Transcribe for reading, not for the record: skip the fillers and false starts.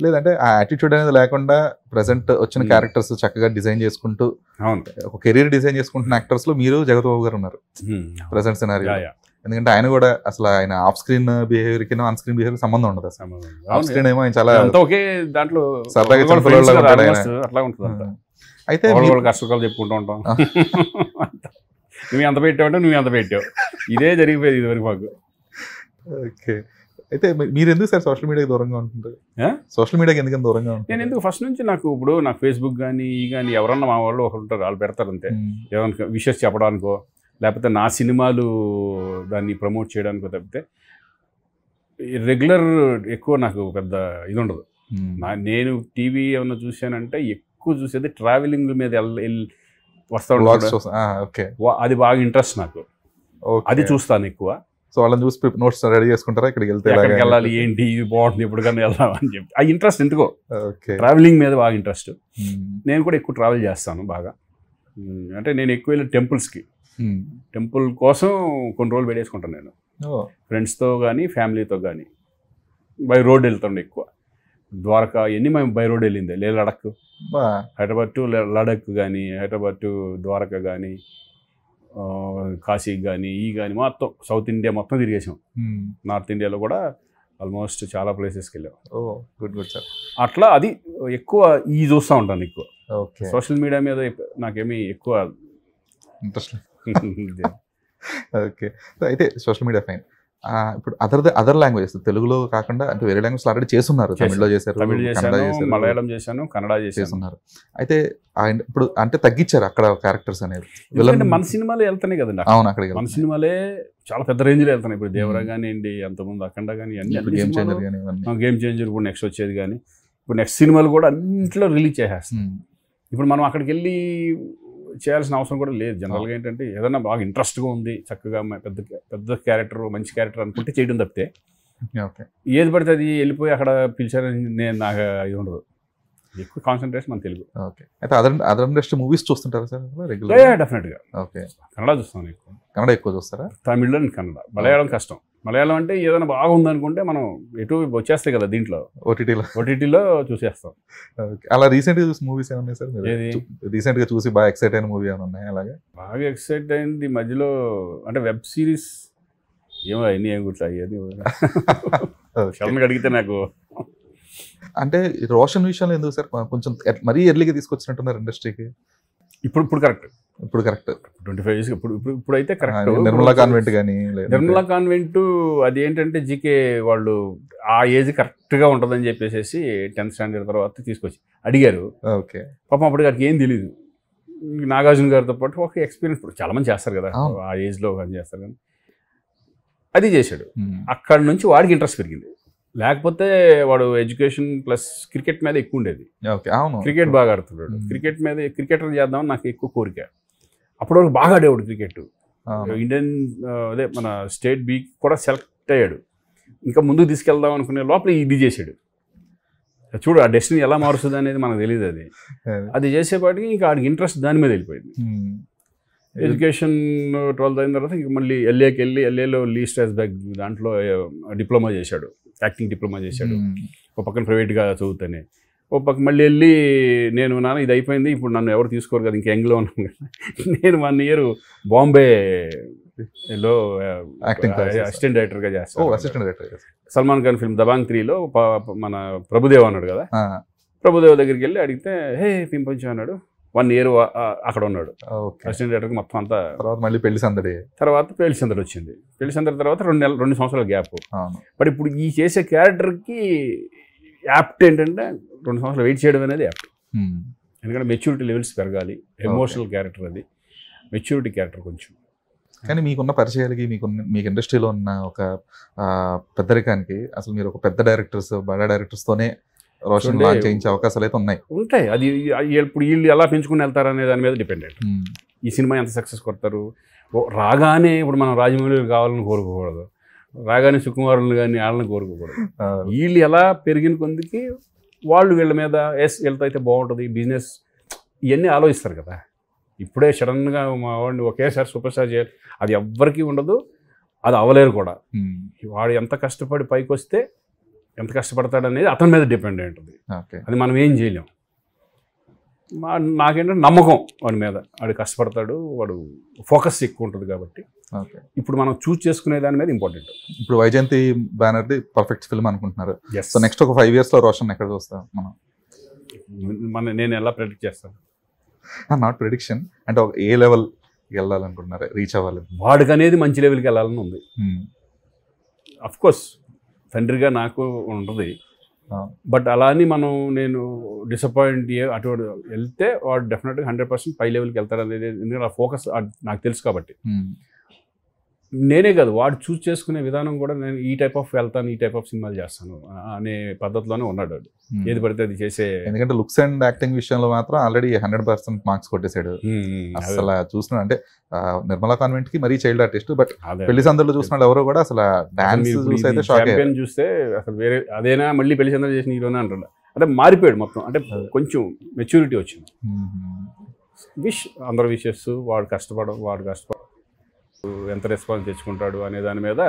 లేదంటే ఆ యాటిట్యూడ్ అనేది లేకుండా ప్రెసెంట్ వచ్చిన క్యారెక్టర్స్ చక్కగా డిజైన్ చేసుకుంటూ ఒక కెరీర్ డిజైన్ చేసుకుంటున్న యాక్టర్స్ లో మీరు జగత్ బాబు గారు ఉన్నారు ప్రెసెంట్ సినారియో. ఎందుకంటే ఆయన కూడా అసలు ఆయన ఆఫ్ స్క్రీన్ బిహేవియర్ కి ఆన్ స్క్రీన్ బిహేవియర్ సంబంధం ఉండదు. ఆఫ్ స్క్రీన్ ఏమో ఆయన చాలా అట్లా ఉంటుంది. అయితే కష్టకాలు చెప్పుకుంటూ ఉంటాం, నువ్వు ఎంత పెట్టావంటే నువ్వు ఎంత పెట్టావు, ఇదే జరిగిపోయేది ఇదివరకు మాకు. ఓకే, అయితే మీరు ఎందుకు సార్ సోషల్ మీడియాకి దూరంగా ఉంటుంటారు? సోషల్ మీడియాకి ఎందుకు దూరంగా ఉంటుంది? నేను ఎందుకు ఫస్ట్ నుంచి నాకు ఇప్పుడు నాకు ఫేస్బుక్ కానీ ఎవరన్నా మా వాళ్ళు ఒకరు ఉంటారు, వాళ్ళు పెడతారు అంతే. ఏమన్నా విషెస్ చెప్పడానికో లేకపోతే నా సినిమాలు దాన్ని ప్రమోట్ చేయడానికో తప్పితే రెగ్యులర్ ఎక్కువ నాకు పెద్ద ఇది ఉండదు. నేను టీవీ ఏమన్నా చూసానంటే ఎక్కువ చూసేది ట్రావెలింగ్ మీద వస్తా ఉంటాను, అది బాగా ఇంట్రెస్ట్ నాకు, అది చూస్తాను ఎక్కువ. సో వాళ్ళని చూసి నోట్స్ రెడీ చేసుకుంటారా ఇక్కడికి వెళ్తే ఎక్కడికి వెళ్ళాలి ఏంటి ఇది బాగుంటుంది ఎప్పటికన్నా వెళ్దాం అని చెప్పి ఆ ఇంట్రెస్ట్ ఎందుకో ట్రావెలింగ్ మీద బాగా ఇంట్రెస్ట్. నేను కూడా ఎక్కువ ట్రావెల్ చేస్తాను బాగా. అంటే నేను ఎక్కువ వెళ్ళి టెంపుల్స్కి, టెంపుల్ కోసం కొన్ని రోజులు పెట్టేసుకుంటాను నేను ఫ్రెండ్స్తో కానీ ఫ్యామిలీతో కానీ. బై రోడ్ వెళ్తాను ఎక్కువ, ద్వారకా ఇవన్నీ మేము బై రోడ్ వెళ్ళింది. లే లడక్, హైదరాబాద్ టు లడక్ కానీ, హైదరాబాద్ టు ద్వారకా కానీ, కాశీకి కానీ కానీ మొత్తం సౌత్ ఇండియా మొత్తం తిరిగేసాం. నార్త్ ఇండియాలో కూడా ఆల్మోస్ట్ చాలా ప్లేసెస్కి వెళ్ళాం. Good good sir. అట్లా అది ఎక్కువ ఈ చూస్తూ ఉంటాను ఎక్కువ. సోషల్ మీడియా మీద నాకేమీ ఎక్కువ ఇంట్రెస్ట్. ఓకే, అయితే సోషల్ మీడియా ఫైన్. ఇప్పుడు అదర్ లాంగ్వేజెస్ తెలుగులో కాకుండా అంటే వేరే లాంగ్వేజ్ ఆల్రెడీ చేస్తున్నారు. తమిళ్లో చేశారు, మలయాళం చేశాను, కన్నడ చేస్తున్నారు. అయితే ఇప్పుడు అంటే తగ్గించారు అక్కడ క్యారెక్టర్స్ అనేది. మన సినిమాలే వెళ్తున్నాయి కదండి. అవును, అక్కడికి మన సినిమాలే చాలా పెద్ద రేంజ్లో వెళ్తున్నాయి. ఇప్పుడు దేవరా కానివ్వండి, అంతకుముందు అఖండ కానీ, గేమ్ చేంజర్ కానీ, గేమ్ చేంజర్ ఇప్పుడు నెక్స్ట్ వచ్చేది కానీ, ఇప్పుడు నెక్స్ట్ సినిమాలు కూడా అన్నింటిలో రిలీజ్ చేసేస్తాం. ఇప్పుడు మనం అక్కడికి వెళ్ళి చేయాల్సిన అవసరం కూడా లేదు. జనరల్గా ఏంటంటే ఏదైనా బాగా ఇంట్రెస్ట్గా ఉంది, చక్కగా పెద్ద క్యారెక్టర్, మంచి క్యారెక్టర్ అనుకుంటే చేయడం తప్పితే ఏది పడితే అది వెళ్ళిపోయి అక్కడ పిలిచారని నాకు ఇది ఉండదు. ఎక్కువ కాన్సన్ట్రేషన్ మన తెలుగు. ఓకే, అయితే అదర్ ఇండస్ట్రీ మూవీస్ చూస్తుంటారా సార్ రెగ్యులర్? డెఫినెట్గా. ఓకే, కన్నడ చూస్తాను ఎక్కువ. కన్నడ ఎక్కువ చూస్తారా? తమిళ్లో కన్నడ. మలయాళం కష్టం. మలయాళం అంటే ఏదైనా బాగుందనుకుంటే మనం ఎటు వచ్చేస్తాయి కదా దీంట్లో, ఓటీటీలో చూసేస్తాం. అలా రీసెంట్గా చూసిన మూవీస్ ఏమన్నా సార్? రీసెంట్గా చూసి బాగా ఎక్సైట్ అయిన మూవీ ఏమైనా ఉన్నాయి? అలాగే బాగా ఎక్సైట్ అయింది మధ్యలో అంటే వెబ్ సిరీస్ ఏమో అన్నీ ఏం గుర్తు అయ్యేది శరణ్ అడిగితే నాకు. అంటే రోషన్ విషయంలో ఎందుకు సార్ కొంచెం మరీ ఎర్లీగా తీసుకొచ్చినట్టున్నారు ఇండస్ట్రీకి? ఇప్పుడు కరెక్ట్, ఇప్పుడు కరెక్ట్ 25 years ఇప్పుడైతే కరెక్ట్. నిర్మలా కాన్వెంట్ కానీ, నిర్మలా కాన్వెంట్ అది ఏంటంటే జీకే వాళ్ళు ఆ ఏజ్ కరెక్ట్గా ఉంటుందని చెప్పేసి 10th standard తర్వాత తీసుకొచ్చి అడిగారు. ఓకే, పాపం అప్పటికి వాడికి ఏం తెలియదు. నాగార్జున గారితో పాటు ఒక ఎక్స్పీరియన్స్ ఇప్పుడు చాలా మంది చేస్తారు కదా ఆ ఏజ్లో కానీ చేస్తారు కానీ, అది చేశాడు. అక్కడ నుంచి వాడికి ఇంట్రెస్ట్ పెరిగింది. లేకపోతే వాడు ఎడ్యుకేషన్ ప్లస్ క్రికెట్ మీద ఎక్కువ ఉండేది. క్రికెట్ బాగా ఆడుతున్నాడు. క్రికెటర్ చేద్దామని నాకు ఎక్కువ కోరిక. అప్పటి వరకు బాగా ఆడేవాడు క్రికెట్. ఇండియన్ అదే మన స్టేట్ బీ కూడా సెలెక్ట్ అయ్యాడు. ఇంకా ముందుకు తీసుకెళ్దాం అనుకునే లోపల ఇది చేశాడు. చూడు ఆ డెస్టినీ ఎలా మారుస్తుంది అనేది మనకు తెలియదు. అది చేసేపాటికి ఇంకా ఆడికి ఇంట్రెస్ట్ దాని మీద వెళ్ళిపోయింది. ఎడ్యుకేషన్ 12th అయిన తర్వాత ఇంక మళ్ళీ ఎల్ఏకి వెళ్ళి ఎల్ఏలో లీ స్ట్రాస్బర్గ్ దాంట్లో డిప్లొమా చేశాడు, యాక్టింగ్ డిప్లొమా చేశాడు. ఒక పక్కన ప్రైవేట్గా చదువుతానే, ఓ పక్క మళ్ళీ వెళ్ళి నేను నాన్న ఇది అయిపోయింది ఇప్పుడు నన్ను ఎవరు తీసుకోరు కదా ఇంకా యంగ్లో ఉన్నాను కదా. నేను 1 year బాంబేలో అసిస్టెంట్ డైరెక్టర్గా చేస్తాను. సల్మాన్ ఖాన్ ఫిల్మ్ దబాంగ్ 3లో మన ప్రభుదేవ్ అన్నాడు కదా, ప్రభుదేవ్ దగ్గరికి వెళ్ళి అడిగితే హే పింపొంచు అన్నాడు. 1 year అక్కడ ఉన్నాడు అసిస్టెంట్ డైరెక్టర్ మొత్తం అంతా. మళ్ళీ పెళ్లి సందడి వచ్చింది. పెళ్లి సందడి తర్వాత 2 సంవత్సరాల గ్యాప్. బట్ ఇప్పుడు ఈ చేసే క్యారెక్టర్కి యాప్ట్ ఏంటంటే 2 సంవత్సరాలు వెయిట్ చేయడం అనేది యాప్ట్. ఎందుకంటే మెచ్యూరిటీ లెవెల్స్ పెరగాలి. ఎమోషనల్ క్యారెక్టర్, అది మెచ్యూరిటీ క్యారెక్టర్ కొంచెం. కానీ మీకున్న పరిచయాలకి మీకు ఇండస్ట్రీలో ఉన్న ఒక పెద్దరికానికి అసలు మీరు ఒక పెద్ద డైరెక్టర్స్ బడా డైరెక్టర్స్తోనే రోషన్ లాంచ్ చేయించే అవకాశాలు అయితే ఉంటాయి. అది ఇప్పుడు వీళ్ళు ఎలా పెంచుకుని వెళ్తారనే దాని మీద డిపెండెంట్. ఈ సినిమా ఎంత సక్సెస్ కొడతారు. రాగానే ఇప్పుడు మనం రాజమౌళి కావాలని కోరుకోకూడదు, రాగానే సుకుమారులు కానీ వాళ్ళని కోరుకోకూడదు. వీళ్ళు ఎలా పెరిగిన కొందికి వాళ్ళు వీళ్ళ మీద వీళ్ళతో అయితే బాగుంటుంది బిజినెస్ ఇవన్నీ ఆలోచిస్తారు కదా. ఇప్పుడే సడన్గా మా వాడిని ఒకేసారి సూపర్ స్టార్ చేయాలి అది ఎవ్వరికీ ఉండదు, అది అవ్వలేరు కూడా. వాడు ఎంత కష్టపడి పైకి వస్తే ఎంత కష్టపడతాడు అనేది అతని మీద డిపెండ్ అయి ఉంటుంది. అది మనం ఏం చేయలేం. నాకేంటంటే నమ్మకం వాడి మీద, వాడు కష్టపడతాడు, వాడు ఫోకస్ ఎక్కువ ఉంటుంది కాబట్టి ఇప్పుడు మనం చూస్ చేసుకునే దాని మీద ఇంపార్టెంట్. ఇప్పుడు వైజయంతి బ్యానర్ది పర్ఫెక్ట్ ఫిల్మ్ అనుకుంటున్నారు. సో నెక్స్ట్ ఒక 5 years లో రోషన్ ఎక్కడ చూస్తాం మనం? నేను ఎలా ప్రెడిక్ట్ చేస్తాను? నాట్ ప్రెడిక్షన్ అంటే ఒక ఏ లెవెల్ వెళ్ళాలనుకుంటున్నారు, రీచ్ అవ్వాలి? వాడికి అనేది మంచి లెవెల్కి వెళ్ళాలని ఉంది. అఫ్ కోర్స్ తండ్రిగా నాకు ఉంటుంది, బట్ అలా అని నేను డిసప్పాయింట్ అటువంటి వెళ్తే వాడు డెఫినెట్గా 100% పై లెవెల్కి వెళ్తాడు అనేది, ఎందుకంటే ఆ ఫోకస్ నాకు తెలుసు కాబట్టి. నేనే కాదు, వాడు చూస్ చేసుకునే విధానం కూడా నేను ఈ టైప్ ఆఫ్ వెళ్తాను, ఈ టైప్ ఆఫ్ సినిమాలు చేస్తాను అనే పద్ధతిలోనే ఉన్నాడు వాడు. ఏది పడితే అది చేసే, ఎందుకంటే లుక్స్ అండ్ యాక్టింగ్ విషయంలో మాత్రం ఆల్రెడీ 100% మార్క్స్ కొట్టేశాడు. అసలు చూస్తున్నాడు అంటే నిర్మలా కాన్వెంట్ కి మరీ చైల్డ్ ఆర్టిస్ట్, బట్ పెళ్లి సందర్లో చూస్తున్నాడు ఎవరో కూడా అసలు డాన్స్ చూస్తే షాక్ అయ్యారు. చూస్తే అసలు వేరే అదేనా మళ్ళీ పెళ్లి సందర్లు చేసిన హీరోనే అంటాడు. అంటే మారిపోయాడు మొత్తం, అంటే కొంచెం మెచ్యూరిటీ వచ్చింది. అందరు విషెస్, వాడు కష్టపడడం ఎంత రెస్పాన్స్ తెచ్చుకుంటాడు అనే దాని మీద